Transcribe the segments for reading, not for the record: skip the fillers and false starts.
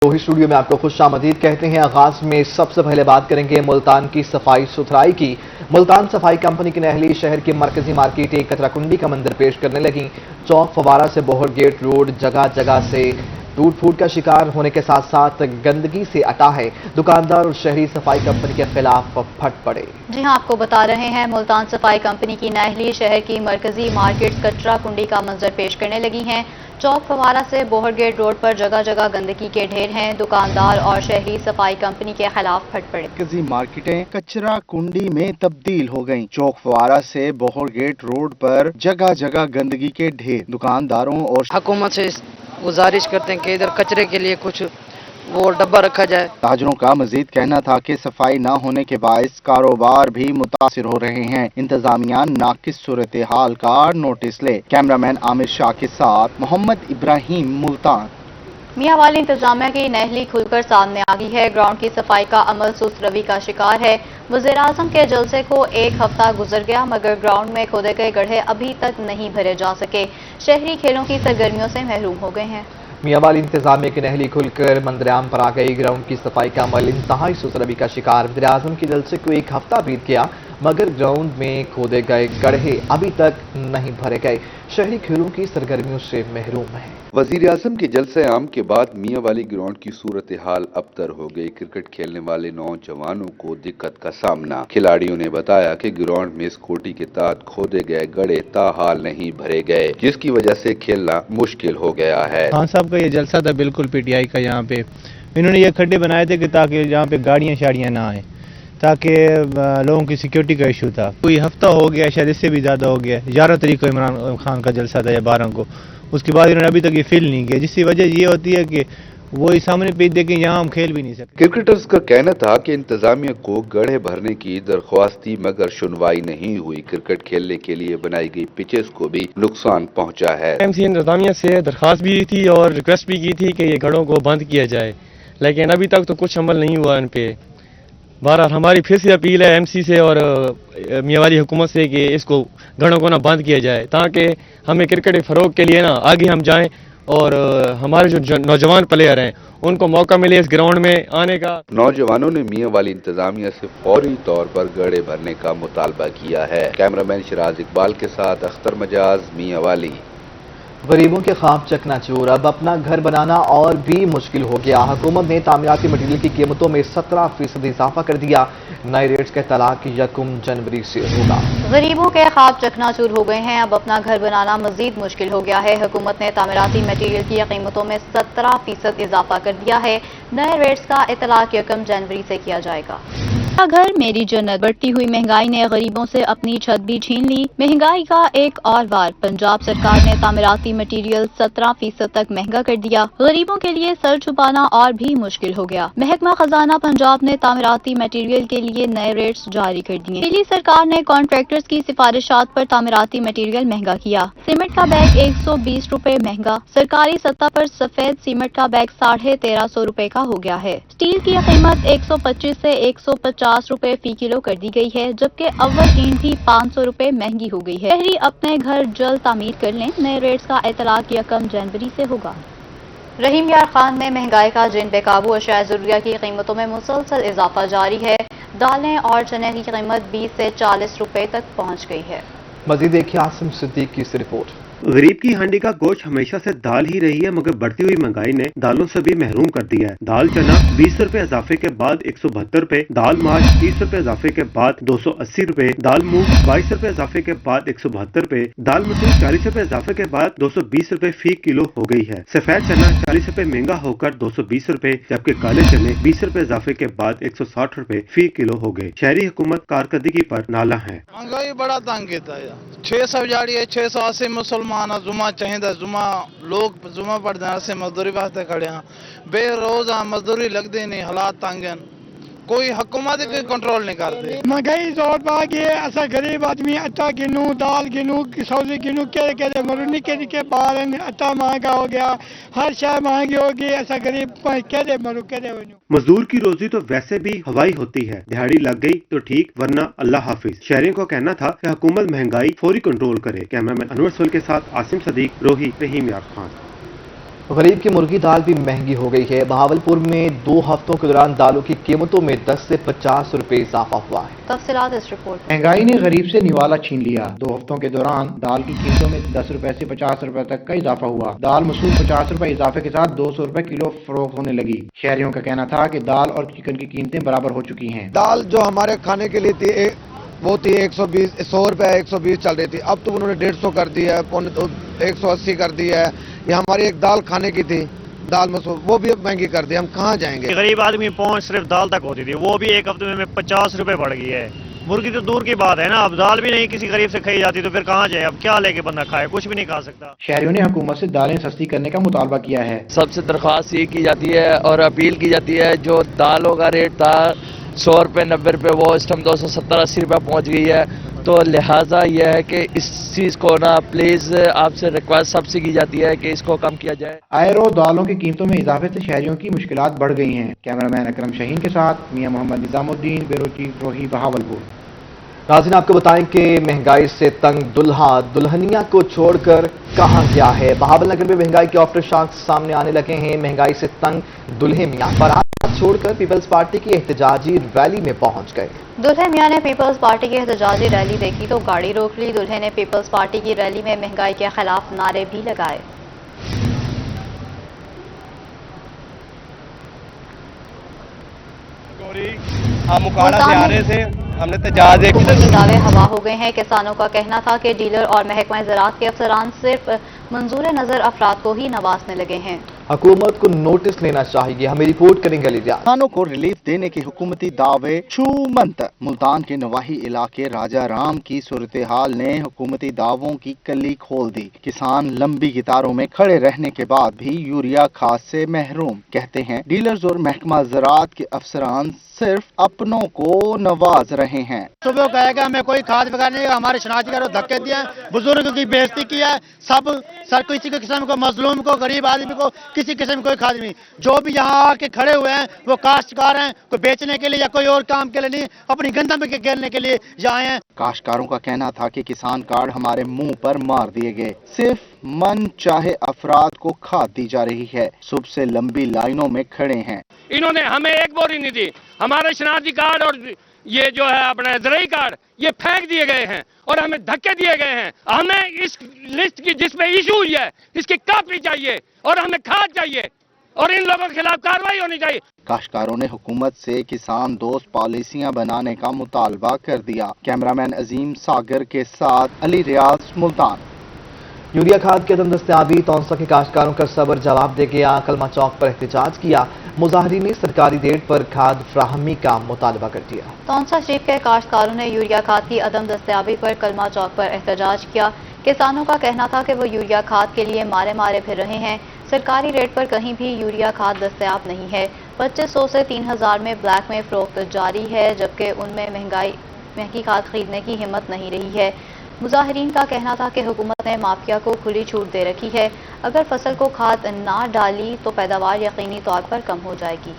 Rohi studio میں آپ کو خوش آمدید کہتے ہیں۔ آغاز میں سب سے پہلے بات کریں گے ملتان کی صفائی ستھرائی کی۔ ملتان صفائی کمپنی کی نہلی شہر کی مرکزی مارکیٹ ایک کچرا کنڈی کا منظر پیش کرنے لگی۔ چوک فوارہ سے بہڑ گیٹ روڈ جگہ جگہ سے ٹوٹ پھوٹ کا شکار ہونے کے ساتھ ساتھ گندگی سے اٹا ہے۔ دکاندار اور شہری صفائی کمپنی کے خلاف پھٹ پڑے۔ جی ہاں، آپ کو بتا رہے ہیں ملتان صفائی کمپنی کی نہلی شہر کی مرکزی مارکیٹ کچرا کنڈی کا منظر پیش کرنے لگی ہیں۔ چوک فوارہ سے بہڑ گیٹ روڈ پر جگہ جگہ گندگی کے ڈھیر ہیں۔ دکاندار اور شہری صفائی کمپنی کے خلاف پھٹ پڑے۔ مرکزی مارکیٹیں کچرا کنڈی میں تبدیل ہو گئیں۔ چوک فوارہ سے بہڑ گیٹ روڈ پر جگہ جگہ گندگی کے ڈھیر۔ دکانداروں اور حکومت سے گزارش کرتے ہیں کہ ادھر کچرے کے لیے کچھ وہ ڈبہ رکھا جائے۔ تاجروں کا مزید کہنا تھا کہ صفائی نہ ہونے کے باعث کاروبار بھی متاثر ہو رہے ہیں۔ انتظامیہ ناقص صورتحال کا نوٹس لے۔ کیمرامین عامر شاہ کے ساتھ محمد ابراہیم، ملتان۔ میاں والی انتظامیہ کی نہلی کھل کر سامنے آ گئی ہے۔ گراؤنڈ کی صفائی کا عمل سست روی کا شکار ہے۔ وزیراعظم کے جلسے کو ایک ہفتہ گزر گیا مگر گراؤنڈ میں کھودے گئے گڑھے ابھی تک نہیں بھرے جا سکے۔ شہری کھیلوں کی سرگرمیوں سے محروم ہو گئے ہیں۔ میاں والی انتظامیہ کی نہلی کھل کر منظر-عام پر آ گئی۔ گراؤنڈ کی صفائی کا عمل انتہائی سست روی کا شکار۔ وزیراعظم کے جلسے کو ایک ہفتہ بیت گیا مگر گراؤنڈ میں کھودے گئے گڑھے ابھی تک نہیں بھرے گئے۔ شہری کھیلوں کی سرگرمیوں سے محروم ہیں۔ وزیراعظم کے جلسہ عام کے بعد میاں والی گراؤنڈ کی صورتحال ابتر ہو گئی۔ کرکٹ کھیلنے والے نوجوانوں کو دقت کا سامنا۔ کھلاڑیوں نے بتایا کہ گراؤنڈ میں سکوٹی کے تحت کھودے گئے گڑھے تاحال نہیں بھرے گئے جس کی وجہ سے کھیلنا مشکل ہو گیا ہے۔ خان صاحب کا یہ جلسہ تھا بالکل پی ٹی آئی کا، یہاں پہ انہوں نے یہ کھڈے بنائے تھے کہ تاکہ یہاں پہ گاڑیاں شاڑیاں نہ آئیں، تاکہ لوگوں کی سیکیورٹی کا ایشو تھا۔ کوئی ہفتہ ہو گیا، شاید اس سے بھی زیادہ ہو گیا۔ 11 تاریخ کو عمران خان کا جلسہ تھا یا 12 کو، اس کے بعد انہوں نے ابھی تک یہ فل نہیں کیا، جس کی وجہ یہ ہوتی ہے کہ وہ سامنے پیش دیکھیں یہاں ہم کھیل بھی نہیں سکتے۔ کرکٹرز کا کہنا تھا کہ انتظامیہ کو گڑھے بھرنے کی درخواست تھی مگر سنوائی نہیں ہوئی۔ کرکٹ کھیلنے کے لیے بنائی گئی پچز کو بھی نقصان پہنچا ہے۔ ایم سی انتظامیہ سے درخواست بھی تھی اور ریکویسٹ بھی کی تھی کہ یہ گھڑوں کو بند کیا جائے، لیکن ابھی تک تو کچھ عمل نہیں ہوا ان پہ۔ بہرحال ہماری پھر سے اپیل ہے ایم سی سے اور میاں والی حکومت سے کہ اس کو گھڑوں کو نہ بند کیا جائے تاکہ ہمیں کرکٹ فروغ کے لیے نا آگے ہم جائیں اور ہمارے جو نوجوان پلیئر ہیں ان کو موقع ملے اس گراؤنڈ میں آنے کا۔ نوجوانوں نے میاں والی انتظامیہ سے فوری طور پر گڑھے بھرنے کا مطالبہ کیا ہے۔ کیمرامین شراز اقبال کے ساتھ اختر مجاز، میاں والی۔ غریبوں کے خواب چکنا چور، اب اپنا گھر بنانا اور بھی مشکل ہو گیا۔ حکومت نے تعمیراتی مٹیریل کی قیمتوں میں 17% اضافہ کر دیا۔ نئے ریٹس کا اطلاق 1 جنوری سے ہوگا۔ غریبوں کے خواب چکنا چور ہو گئے ہیں، اب اپنا گھر بنانا مزید مشکل ہو گیا ہے۔ حکومت نے تعمیراتی مٹیریل کی قیمتوں میں 17% اضافہ کر دیا ہے۔ نئے ریٹس کا اطلاق 1 جنوری سے کیا جائے گا۔ گھر میری جنت، بڑھتی ہوئی مہنگائی نے غریبوں سے اپنی چھت بھی چھین لی۔ مہنگائی کا ایک اور وار، پنجاب سرکار نے تعمیراتی مٹیریل 17% تک مہنگا کر دیا۔ غریبوں کے لیے سر چھپانا اور بھی مشکل ہو گیا۔ محکمہ خزانہ پنجاب نے تعمیراتی مٹیریل کے لیے نئے ریٹس جاری کر دیے۔ دہلی سرکار نے کانٹریکٹرز کی سفارشات پر تعمیراتی مٹیریل مہنگا کیا۔ سیمنٹ کا بیگ 120 روپے مہنگا۔ سرکاری سطح پر سفید سیمنٹ کا بیگ 1350 روپے کا ہو گیا ہے۔ اسٹیل کی قیمت 125 سے 150 روپے فی کلو کر دی گئی ہے، جبکہ اول اینٹ بھی 500 روپے مہنگی ہو گئی ہے۔ شہری اپنے گھر جلد تعمیر کر لیں، نئے ریٹس کا اطلاق 1 جنوری سے ہوگا۔ رحیم یار خان میں مہنگائی کا جن بے قابو، اشیاء ضروریہ کی قیمتوں میں مسلسل اضافہ جاری ہے۔ دالیں اور چنے کی قیمت 20 سے 40 روپے تک پہنچ گئی ہے۔ مزید دیکھیے عاصم صدیق کی اس رپورٹ۔ غریب کی ہانڈی کا گوشت ہمیشہ سے دال ہی رہی ہے مگر بڑھتی ہوئی مہنگائی نے دالوں سے بھی محروم کر دیا ہے۔ دال چنا 20 روپے اضافے کے بعد 172 روپے، دال ماش 30 روپے اضافے کے بعد 280 روپے، دال مونگ 22 روپے اضافے کے بعد 172 روپے، دال مسور 40 روپے اضافے کے بعد 220 روپے فی کلو ہو گئی ہے۔ سفید چنا 40 روپے مہنگا ہو کر 220 روپے، جبکہ کالے چنے 20 روپے اضافے کے بعد 160 روپے فی کلو ہو گئے۔ شہری حکومت کارکردگی پر نالا ہے۔ مہنگائی بڑا تنگ کیتا ہے۔ 600 جاڑی ہے، 680 مسلمان جمعہ چاہیے، لوگ جمعہ پڑھتے ہیں، سے مزدوری واسطے کھڑے ہیں، بے روز مزدوری لگتے نہیں، حالات تنگ ہیں، کوئی حکومت کوئی کنٹرول نہیں کرتے۔ مہنگائی زور پا گئی ہے، اصا غریب آدمی آٹا گنو، دال گنو، سوزی گنو، کہ مرو نکے نکے بال آٹا مہنگا ہو گیا، ہر شے مہنگی ہو گئی، ایسا غریب کہ مرو کہ ونو۔ مزدور کی روزی تو ویسے بھی ہوائی ہوتی ہے، دہاڑی لگ گئی تو ٹھیک ورنہ اللہ حافظ۔ شہریوں کو کہنا تھا کہ حکومت مہنگائی فوری کنٹرول کرے۔ کیمرامین انور سول کے ساتھ عاصم صدیق، روہی، رحیم یار خان۔ गरीब की मुर्गी दाल भी महंगी हो गई है। बहावलपुर में 2 हफ्तों के दौरान दालों की कीमतों में 10 से 50 रुपए इजाफा हुआ है। तफसीलात इस रिपोर्ट में। महंगाई ने गरीब से निवाला छीन लिया। 2 हफ्तों के दौरान दाल की कीमतों में 10 रुपए से 50 रुपए तक का इजाफा हुआ। दाल मसूर 50 रुपए इजाफे के साथ 200 रुपए किलो फरोख्त होने लगी। शहरियों का कहना था कि दाल और चिकन की कीमतें बराबर हो चुकी हैं। दाल जो हमारे खाने के लिए थी वो थी 100 रुपए 120 चल रही थी, अब तो उन्होंने 150 कर दी है, 180 कर दी है। ये हमारी एक दाल खाने की थी, दाल मसूर, वो भी महंगी कर दी। हम कहाँ जाएंगे? गरीब आदमी पहुंच सिर्फ दाल तक होती थी, वो भी एक हफ्ते में 50 रुपए बढ़ गई है। मुर्गी तो दूर की बात है ना, अब दाल भी नहीं किसी गरीब से खाई जाती तो फिर कहाँ जाए? अब क्या लेके बंदा खाए? कुछ भी नहीं खा सकता। शहरियों ने हुकूमत से दालें सस्ती करने का मुतालबा किया है। सबसे दरख्वास्त ये की जाती है और अपील की जाती है, जो दालों का रेट था 100 रुपये 90 रुपये, वो इस टाइम 270-80 रुपये पहुँच गई है। तो लिहाजा यह है कि इस चीज़ को ना प्लीज़ आपसे रिक्वेस्ट सबसे की जाती है कि इसको कम किया जाए। आए रोज दालों की कीमतों में इजाफे से शहरियों की मुश्किलात बढ़ गई हैं। कैमरामैन अकरम शहीन के साथ मियां मोहम्मद निजामुद्दीन, ब्यूरो चीफ रोही, बहावलपुर। नाज़रीन, आपको बताएं कि महंगाई से तंग दुल्हा दुल्हनिया को छोड़कर कहां गया है। बहावल नगर में महंगाई के आफ्टर शॉक्स सामने आने लगे हैं। महंगाई से तंग दुल्हे मियां बारात छोड़कर पीपल्स पार्टी की एहतजाजी रैली में पहुंच गए। दुल्हे मियां ने पीपल्स पार्टी की एहतजाजी रैली देखी तो गाड़ी रोक ली। दुल्हे ने पीपल्स पार्टी की रैली में महंगाई के खिलाफ नारे भी लगाए। हम मुकाना से आ रहे थे, हमने तजाज एक दावे हवा हो गए हैं। किसानों का कहना था कि डीलर और महकमा ज़राअत के अफसरान सिर्फ मंजूर नजर अफराद को ही नवाजने लगे हैं। हुकूमत को नोटिस लेना चाहिए, हमें रिपोर्ट करेंगे लिया। किसानों को रिलीफ देने के हुकूमती दावे छूमंत। मुल्तान के नवाही इलाके राजा राम की सूरत हाल ने हुकूमती दावों की कली खोल दी। किसान लंबी कतारों में खड़े रहने के बाद भी यूरिया खाद से महरूम। कहते हैं डीलर्स और महकमा ज़राअत के अफसरान सिर्फ अपनों को नवाज रहे हैं। सुबह कहेगा हमें कोई खाद वगैरह नहीं, हमारे शनाख्ती कार्ड धक्के दिया, बुजुर्ग की बेइज्जती किया है। सब सर किसी किस्म को, मजलूम को, गरीब आदमी को किसी किस्म की कोई खाद नहीं। जो भी यहाँ आके खड़े हुए हैं वो काश्तकार हैं, कोई बेचने के लिए या कोई और काम के लिए नहीं, अपनी गंदम के घेरने के लिए आए हैं। काश्तकारों का कहना था कि किसान कार्ड हमारे मुंह पर मार दिए गए। सिर्फ मन चाहे अफराद को खाद दी जा रही है। सुबह से लंबी लाइनों में खड़े हैं। इन्होंने हमें एक बोरी नहीं दी। हमारे शनाख्ती कार्ड और ये जो है अपना ज़राई कार्ड ये फेंक दिए गए हैं और हमें धक्के दिए गए हैं। हमें इस लिस्ट की जिसमें इशू हुई है इसकी कॉपी चाहिए और हमें खाद चाहिए और इन लोगों के खिलाफ कार्रवाई होनी चाहिए। काश्तकारों ने हुकूमत से किसान दोस्त पॉलिसियां बनाने का मुतालबा कर दिया। कैमरामैन अजीम सागर के साथ अली रियाज, मुल्तान। यूरिया खाद की अदम दस्तयाबी तौंसा के काश्तकारों का सबर जवाब दे गया। कलमा चौक पर एहतजाज किया। मुजाहिरीन ने सरकारी रेट पर खाद फ्राहमी का मुतालबा कर दिया। तौंसा शरीफ के काश्तकारों ने यूरिया खाद की अदम दस्तयाबी पर कलमा चौक पर एहतजाज किया। किसानों का कहना था कि वो यूरिया खाद के लिए मारे मारे फिर रहे हैं। सरकारी रेट पर कहीं भी यूरिया खाद दस्तयाब नहीं है। 2500 से 3000 में ब्लैक में फरोख्त जारी है, जबकि उनमें महंगी खाद खरीदने की हिम्मत नहीं रही है। मुजाहिरीन का कहना था कि हुकूमत ने माफिया को खुली छूट दे रखी है। अगर फसल को खाद ना डाली तो पैदावार यकीनी तौर पर कम हो जाएगी।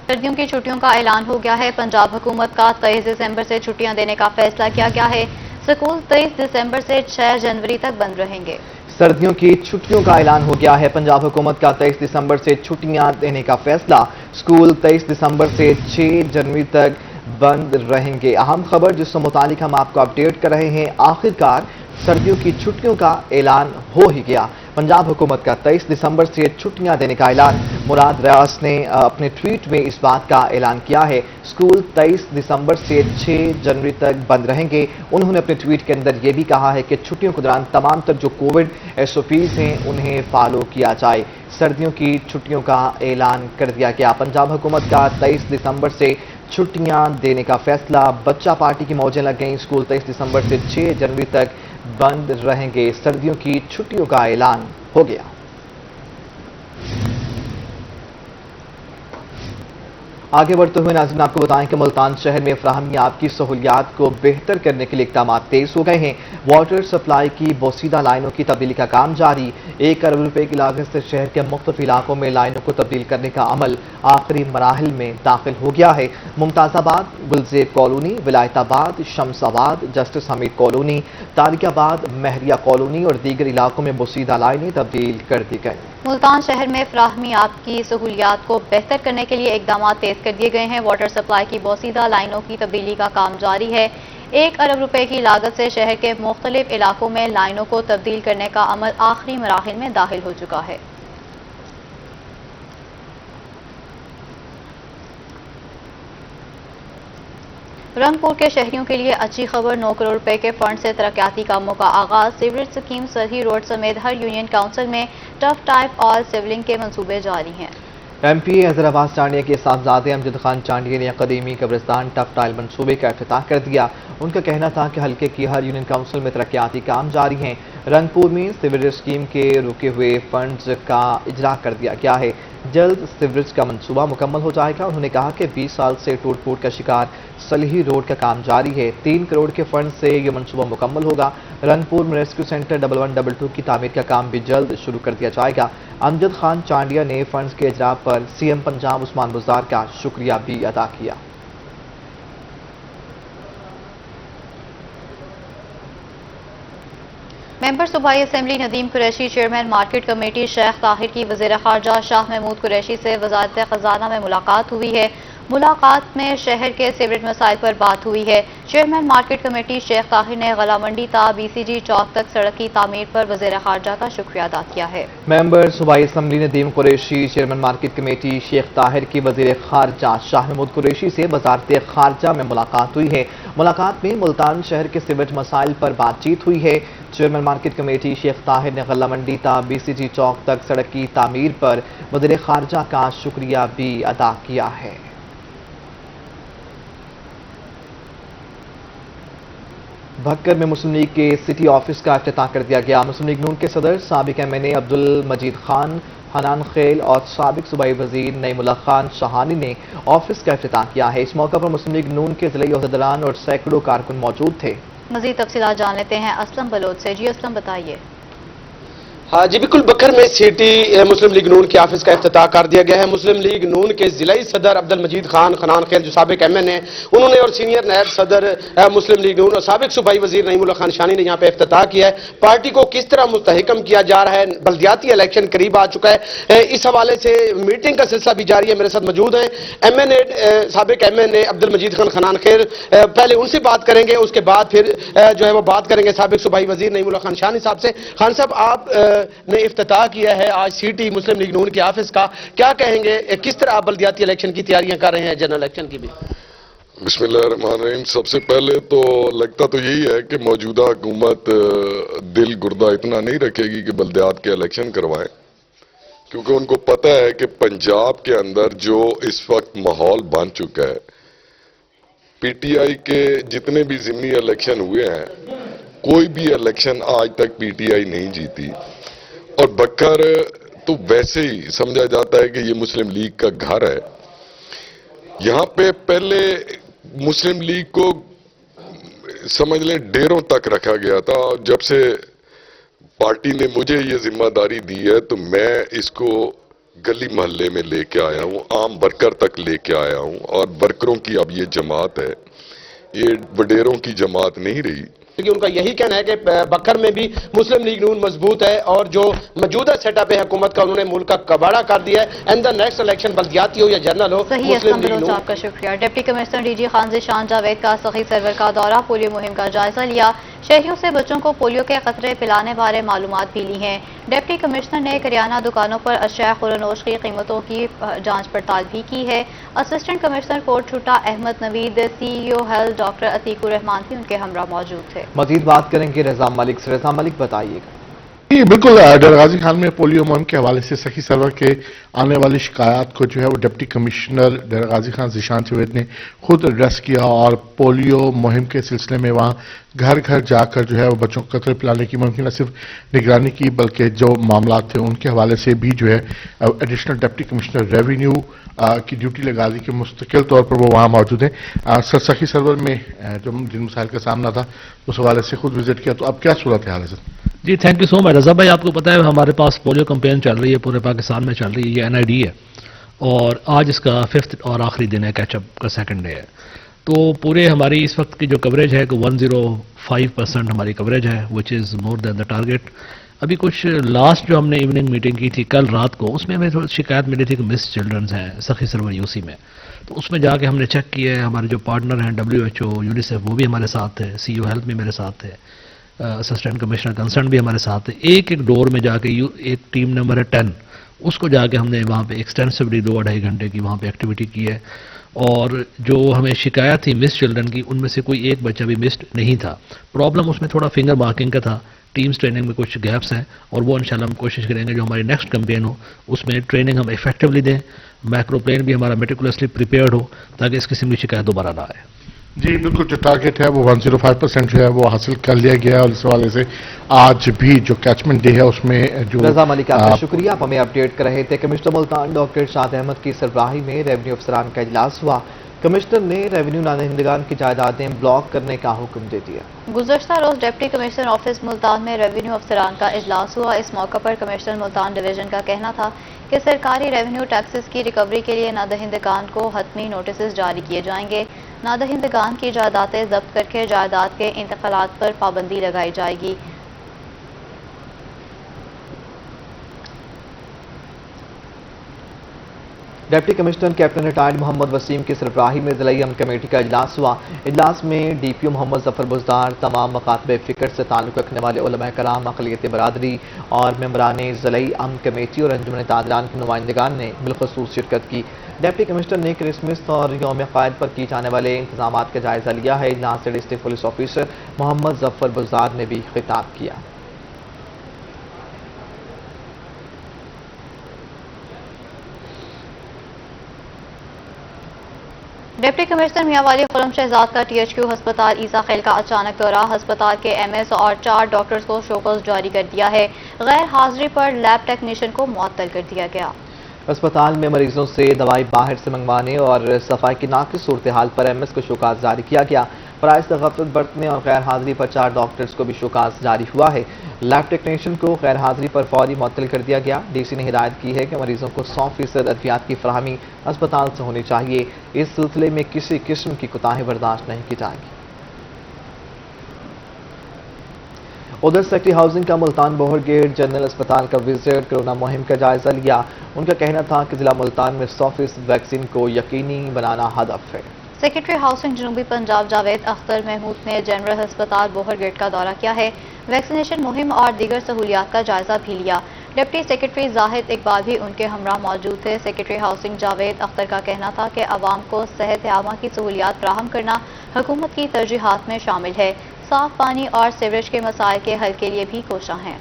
सर्दियों की छुट्टियों का ऐलान हो गया है। पंजाब हुकूमत का 23 दिसंबर से छुट्टियां देने का फैसला किया गया है। स्कूल 23 दिसंबर से 6 जनवरी तक बंद रहेंगे। सर्दियों की छुट्टियों का ऐलान हो गया है। पंजाब हुकूमत का 23 दिसंबर से छुट्टियां देने का फैसला। स्कूल 23 दिसंबर से 6 जनवरी तक बंद रहेंगे। अहम खबर जिससे मुतालिक हम आपको अपडेट कर रहे हैं, आखिरकार सर्दियों की छुट्टियों का ऐलान हो ही गया। पंजाब हुकूमत का 23 दिसंबर से छुट्टियां देने का ऐलान। मुराद रियाज ने अपने ट्वीट में इस बात का ऐलान किया है। स्कूल 23 दिसंबर से 6 जनवरी तक बंद रहेंगे। उन्होंने अपने ट्वीट के अंदर यह भी कहा है कि छुट्टियों के दौरान तमाम तर जो कोविड SOPs हैं उन्हें फॉलो किया जाए। सर्दियों की छुट्टियों का ऐलान कर दिया गया। पंजाब हुकूमत का 23 दिसंबर से छुट्टियां देने का फैसला। बच्चा पार्टी की मौजें लग गई। स्कूल 23 दिसंबर से 6 जनवरी तक बंद रहेंगे। सर्दियों की छुट्टियों का ऐलान हो गया। आगे बढ़ते हुए नाज़रीन आपको बताएं कि मुल्तान शहर में फराहमी आब की सहूलियात को बेहतर करने के लिए इक़दाम तेज हो गए हैं। वाटर सप्लाई की बोसीदा लाइनों की तब्दीली का काम जारी। 1 अरब रुपए की लागत से शहर के मुख्तलिफ इलाकों में लाइनों को तब्दील करने का अमल आखिरी मराहिल में दाखिल हो गया है। Mumtazabad, Gulzeb colony, Vilayatabad, Shamsabad, justice Hameed colony, Tariqabad, Mehria colony और दीगर इलाकों में बोसीदा लाइनें तब्दील कर दी गई। मुल्तान शहर में फराहमी आब की सहूलियात को बेहतर करने के लिए इक़दाम तेज कर दिए गए हैं। वाटर सप्लाई की बोसीदा लाइनों की तब्दीली का काम जारी है। 1 अरब रुपए की लागत से शहर के मुख्तलिफ इलाकों में लाइनों को तब्दील करने का अमल आखिरी मराहिल में दाखिल हो चुका है। रंगपुर के शहरियों के लिए अच्छी खबर, 9 करोड़ रुपए के फंड से तरक्याती कामों का आगाज। सीवरेज स्कीम, सरही रोड समेत हर यूनियन काउंसिल में टफ टाइप और सिवलिंग के मंसूबे जारी हैं। MP हैदर अब्बास चांडिया के साहबजादे अमजद खान चांडिया ने कदीमी कब्रिस्तान टफ टाइल मंसूबे का इफ्तिताह कर दिया। उनका कहना था कि हल्के की हर यूनियन काउंसिल में तरक्याती काम जारी हैं। रंगपुर में सीवरेज स्कीम के रुके हुए फंड्स का इजरा कर दिया गया है। जल्द सीवरेज का मंसूबा मुकम्मल हो जाएगा। उन्होंने कहा कि 20 साल से टूट फूट का शिकार सलही रोड का काम जारी है। 3 करोड़ के फंड से यह मंसूबा मुकम्मल होगा। रंगपुर में रेस्क्यू सेंटर 1122 की तामीर का काम भी जल्द शुरू कर दिया जाएगा। अमजद खान चांडिया ने फंड्स के इजरा पर CM पंजाब उस्मान बुज़दार का शुक्रिया भी अदा किया। मेंबर सूबाई assembly Nadeem Qureshi, chairman market committee Sheikh Tahir की वज़ीर ख़ारजा शाह महमूद कुरैशी से वज़ारत ख़जाना में मुलाकात हुई है। मुलाकात में शहर के सीवरेज मसाइल पर बात हुई है। Chairman market committee Sheikh Tahir ने गला मंडी ता BCG चौक तक सड़क की तामीर पर वज़ीर ख़ारजा का शुक्रिया अदा किया है। मेंबर सूबाई assembly Nadeem Qureshi, chairman market committee Sheikh Tahir की वज़ीर ख़ारजा शाह महमूद कुरैशी से वज़ारत ख़ारजा में मुलाकात हुई है। मुलाकात में मुल्तान शहर के सीवरेज मसाइल पर बातचीत हुई है। Chairman market committee Sheikh Tahir ने गला मंडी ता BCG चौक तक सड़क की तामीर पर वज़ीर ख़ारजा का शुक्रिया भी अदा किया है। भक्कर में मुस्लिम लीग के सिटी ऑफिस का इफ्तिताह कर दिया गया। मुस्लिम लीग नून के सदर साबिक MNA अब्दुल मजीद खान, हनान खेल और साबिक सूबाई वजीर नईमुल्लाह खान शहानी ने ऑफिस का इफ्तिताह किया है। इस मौके पर मुस्लिम लीग नून के ज़िले अहदेदारान और सैकड़ों कारकुन मौजूद थे। मज़ीद तफसीलात जान लेते हैं असलम बलोच से। जी असलम, बताइए। हाँ जी बिल्कुल, बकर में सिटी मुस्लिम लीग नून के ऑफिस का इफ्तिताह कर दिया गया है। मुस्लिम लीग नून के जिलाई सदर अब्दुल मजीद खान खनान खेल जो साबिक MNA उन्होंने और सीनियर नायब सदर मुस्लिम लीग नून और साबिक सूबाई वजीर नईमुल्लाह खान शानी ने यहाँ पे इफ्तिताह किया है। पार्टी को किस तरह मुस्तहकम किया जा रहा है, बल्दियाती इलेक्शन करीब आ चुका है, इस हवाले से मीटिंग का सिलसिला भी जारी है। मेरे साथ मौजूद हैं MNA साबिक MNA अब्दुल मजीद खान खनान खेल। पहले उनसे बात करेंगे, उसके बाद फिर जो है वो बात करेंगे साबिक सूबाई वजीर नईमुल्लाह खान शानी साहब से। खान साहब, आप ने इफ्तिताह किया है आज सिटी मुस्लिम लीग नून के ऑफिस का, क्या कहेंगे, किस तरह आप बल्दियाती इलेक्शन की तैयारियां कर रहे हैं, जनरल इलेक्शन की भी? बिस्मिल्लाहिर्रहमानिर्रहीम। सबसे पहले तो लगता तो यही है कि मौजूदा हुकूमत दिल गुर्दा इतना नहीं रखेगी कि बल्दियात के इलेक्शन करवाएं, क्योंकि उनको पता है कि पंजाब के अंदर जो इस वक्त माहौल बन चुका है, PTI के जितने भी ज़िमनी इलेक्शन हुए हैं, कोई भी इलेक्शन आज तक PTI नहीं जीती। और बकर तो वैसे ही समझा जाता है कि ये मुस्लिम लीग का घर है। यहां पे पहले मुस्लिम लीग को समझ लें डेरों तक रखा गया था। जब से पार्टी ने मुझे ये जिम्मेदारी दी है तो मैं इसको गली मोहल्ले में लेके आया हूं, आम वर्कर तक लेके आया हूं। और वर्करों की अब ये जमात है, ये वडेरों की जमात नहीं रही। क्योंकि उनका यही कहना है कि बकर में भी मुस्लिम लीग नून मजबूत है और जो मौजूदा सेटअप है हुकूमत का, उन्होंने मुल्क का कबाड़ा कर दिया है। एंड द नेक्स्ट इलेक्शन बल्दियाती हो या जनरल हो, मुस्लिम लीग नून। आपका शुक्रिया। डिप्टी कमिश्नर DG खान शान जावेद का सही सर्वर का दौरा, पोलियो मुहिम का जायजा लिया। शहरियों से बच्चों को पोलियो के खतरे पिलाने बारे मालूमात भी ली हैं। डिप्टी कमिश्नर ने करियाना दुकानों पर अशिया खुरनोश की कीमतों की जांच पड़ताल भी की है। Assistant commissioner Kot Chutta Ahmad Naveed, CEO health doctor Atiqur Rahman भी उनके हमरा मौजूद थे। मजीद बात करेंगे रजा मलिक से। रजा मलिक, बताइएगा। बिल्कुल, डरगाजी खान में पोलियो मुहिम के हवाले से सखी सर्वर के आने वाली शिकायत को जो है वो डिप्टी कमिश्नर डरगाजी खान ज़ीशान जावेद ने खुद एड्रेस किया और पोलियो मुहिम के सिलसिले में वहाँ گھر گھر جا کر جو ہے وہ بچوں کو قطرے پلانے کی ممکن نہ صرف نگرانی کی بلکہ جو معاملات تھے ان کے حوالے سے بھی جو ہے ایڈیشنل ڈپٹی کمشنر ریونیو کی ڈیوٹی لگا دی کہ مستقل طور پر وہ وہاں موجود ہیں. سر سخی سرور میں جو جن مسائل کا سامنا تھا اس حوالے سے خود وزٹ کیا, تو اب کیا صورت حال ہے سر؟ جی تھینک یو سو مچ رضا بھائی. آپ کو پتہ ہے ہمارے پاس پولیو کمپین چل رہی ہے پورے پاکستان میں چل رہی ہے, یہ NID ہے اور آج اس کا 5th اور آخری دن ہے, کیچ اپ کا 2nd ڈے ہے. تو پورے ہماری اس وقت کی جو کوریج ہے کہ 105% ہماری کوریج ہے وچ از مور دین دا ٹارگیٹ. ابھی کچھ لاسٹ جو ہم نے ایوننگ میٹنگ کی تھی کل رات کو, اس میں ہمیں تھوڑی شکایت ملی تھی کہ مس چلڈرنز ہیں سخی سرور UC میں. تو اس میں جا کے ہم نے چیک کیا ہے, ہمارے جو پارٹنر ہیں WHO UNICEF وہ بھی ہمارے ساتھ ہے, CO ہیلتھ بھی میرے ساتھ ہے, اسسٹنٹ کمشنر کنسرن بھی ہمارے ساتھ ہے. ایک ایک ڈور میں جا کے ایک ٹیم نمبر ہے 10, اس کو جا کے ہم نے وہاں پہ ایکسٹینسولی 2-2.5 گھنٹے کی وہاں پہ ایکٹیویٹی کی ہے. اور جو ہمیں شکایت تھی مس چلڈرن کی, ان میں سے کوئی ایک بچہ بھی مسڈ نہیں تھا. پرابلم اس میں تھوڑا فنگر مارکنگ کا تھا, ٹیمز ٹریننگ میں کچھ گیپس ہیں اور وہ انشاءاللہ ہم کوشش کریں گے جو ہماری نیکسٹ کمپین ہو اس میں ٹریننگ ہم ایفیکٹولی دیں, میکرو پلان بھی ہمارا میٹیکولسلی پریپیئرڈ ہو تاکہ اس قسم کی شکایت دوبارہ نہ آئے. جی بالکل, جو ٹارگیٹ ہے وہ 105% جو ہے وہ حاصل کر لیا گیا ہے اور اس حوالے سے آج بھی جو کیچمنٹ ڈے ہے اس میں جو رضا ملک آپ کا شکریہ. آپ ہمیں اپڈیٹ کر رہے تھے. کمشنر ملتان ڈاکٹر شاد احمد کی سربراہی میں ریونیو افسران کا اجلاس ہوا. کمشنر نے ریونیو نادہندگان کی جائیدادیں بلاک کرنے کا حکم دے دیا. گزشتہ روز ڈپٹی کمشنر آفس ملتان میں ریونیو افسران کا اجلاس ہوا. اس موقع پر کمشنر ملتان ڈویژن کا کہنا تھا کہ سرکاری ریونیو ٹیکسز کی ریکوری کے لیے نادہندگان کو حتمی نوٹسز جاری کیے جائیں گے. نادہندگان کی جائیدادیں ضبط کر کے جائیداد کے انتقالات پر پابندی لگائی جائے گی. ڈپٹی کمشنر کیپٹن ریٹائرڈ محمد وسیم کی سربراہی میں ضلعی امن کمیٹی کا اجلاس ہوا. اجلاس میں DPO محمد ظفر بزدار, تمام مکاتب فکر سے تعلق رکھنے والے علماء کرام, اقلیت برادری اور ممبران ضلعی امن کمیٹی اور انجمن تاجران کے نمائندگان نے بالخصوص شرکت کی. ڈپٹی کمشنر نے کرسمس اور یوم قائد پر کی جانے والے انتظامات کا جائزہ لیا ہے. اجلاس سے ڈسٹرکٹ پولیس آفیسر محمد ظفر بزدار نے بھی خطاب کیا. ڈپٹی کمشنر میاں والی خرم شہزاد کا THQ ہسپتال عیسیٰ خیل کا اچانک دورہ. ہسپتال کے MS اور 4 ڈاکٹرز کو شوکاز جاری کر دیا ہے. غیر حاضری پر لیب ٹیکنیشین کو معطل کر دیا گیا. اسپتال میں مریضوں سے دوائی باہر سے منگوانے اور صفائی کی ناقص صورتحال پر MS کو شوکاز جاری کیا گیا. فرائض سے غفلت برتنے اور غیر حاضری پر 4 ڈاکٹرز کو بھی شوکاز جاری ہوا ہے. لیب ٹیکنیشین کو غیر حاضری پر فوری معطل کر دیا گیا. DC نے ہدایت کی ہے کہ مریضوں کو 100% ادویات کی فراہمی اسپتال سے ہونی چاہیے. اس سلسلے میں کسی قسم کی کوتاہی برداشت نہیں کی جائے گی. ادھر سیکٹری ہاؤسنگ کا ملتان بوہر گیٹ جنرل اسپتال کا وزٹ کرونا مہم کا جائزہ لیا. ان کا کہنا تھا کہ ضلع ملتان میں 100% ویکسین کو یقینی بنانا ہدف ہے. سیکرٹری ہاؤسنگ جنوبی پنجاب جاوید اختر محمود نے جنرل ہسپتال بوہر گیٹ کا دورہ کیا ہے. ویکسینیشن مہم اور دیگر سہولیات کا جائزہ بھی لیا. ڈپٹی سیکرٹری زاہد اقبال بھی ان کے ہمراہ موجود تھے. سیکرٹری ہاؤسنگ جاوید اختر کا کہنا تھا کہ عوام کو صحت عامہ کی سہولیات فراہم کرنا حکومت کی ترجیحات میں شامل ہے. صاف پانی اور سیوریج کے مسائل کے حل کے لیے بھی کوشاں ہیں.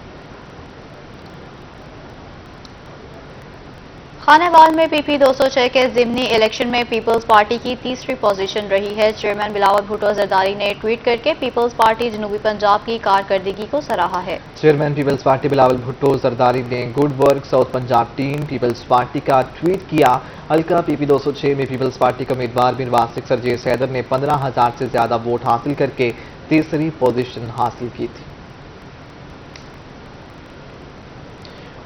خانہ وال میں PP 206 کے ضمنی الیکشن میں پیپلز پارٹی کی تیسری پوزیشن رہی ہے. چیئرمین بلاول بھٹو زرداری نے ٹویٹ کر کے پیپلز پارٹی جنوبی پنجاب کی کارکردگی کو سراہا ہے. چیئرمین پیپلز پارٹی بلاول بھٹو زرداری نے good work South Punjab team Peoples Party کا ٹویٹ کیا. حلقہ PP 206 میں پیپلز پارٹی کے امیدوار بنواس سرجیت حیدر نے 15,000 سے زیادہ ووٹ حاصل کر کے تیسری پوزیشن حاصل کی تھی.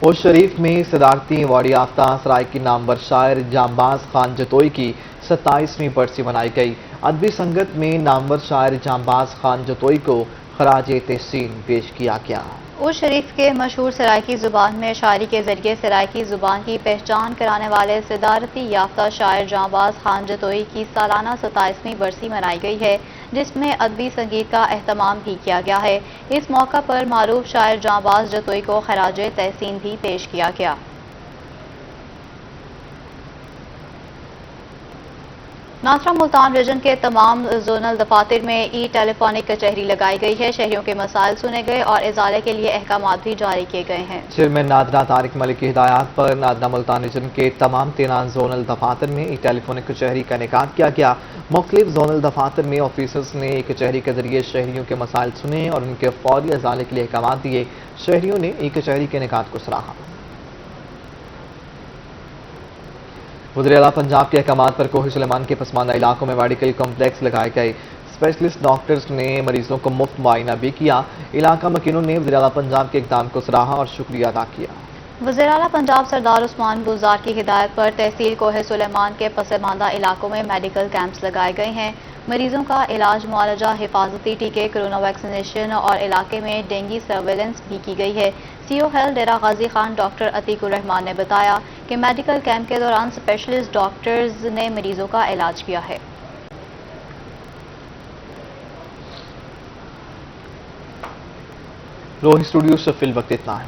اوش شریف میں صدارتی ایوارڈ یافتہ سرائکی نامور شاعر جانباز خان جتوئی کی 27ویں برسی منائی گئی. ادبی سنگت میں نامور شاعر جانباز خان جتوئی کو خراج تحسین پیش کیا گیا. اوش شریف کے مشہور سرائکی زبان میں شاعری کے ذریعے سرائکی زبان کی پہچان کرانے والے صدارتی یافتہ شاعر جانباز خان جتوئی کی سالانہ 27ویں برسی منائی گئی ہے جس میں ادبی سنگیت کا اہتمام بھی کیا گیا ہے. اس موقع پر معروف شاعر جانباز جتوئی کو خراج تحسین بھی پیش کیا گیا. नाथरा मुल्तान रीजन के तमाम जोनल दफातर में ई टेलीफोनिक कचहरी लगाई गई है। शहरियों के मसाइल सुने गए और इजाले के लिए अहकामात भी जारी किए गए हैं। चेयरमैन नादरा तारिक मलिक की हिदायत पर नादरा मुल्तान रीजन के तमाम 13 जोनल दफातर में ई टेलीफोनिक कचहरी का इनेकाद किया गया। मुख्तलिफ जोनल दफातर में ऑफिसर्स ने ई कचहरी के जरिए शहरियों के मसाइल सुने और उनके फौरी इजाले के लिए अहकामात दिए। शहरियों ने ई कचहरी के इनेकाद को सराहा। वज़ीर-ए-आला पंजाब के अहकामात पर कोहे सुलेमान के पसमानदा इलाकों में मेडिकल कॉम्प्लेक्स लगाए गए। स्पेशलिस्ट डॉक्टर्स ने मरीजों को मुफ्त मुआयना भी किया। इलाका मकीनों ने वज़ीर-ए-आला पंजाब के इक़दाम को सराहा और शुक्रिया अदा किया। वज़ीर-ए-आला पंजाब सरदार उस्मान बुज़दार की हिदायत पर तहसील कोहे सुलेमान के पसमानदा इलाकों में मेडिकल कैंप्स लगाए गए हैं। मरीजों का इलाज, मुआलजा, हिफाजती टीके, कोरोना वैक्सीनेशन और इलाके में डेंगू सर्वेलेंस भी की गई है। सीओ हेल्थ डेरा गाजी खान डॉक्टर अतीकुर रहमान ने बताया कि मेडिकल कैंप के दौरान स्पेशलिस्ट डॉक्टर्स ने मरीजों का इलाज किया है। रोहित स्टूडियो से फिल वक्त इतना है।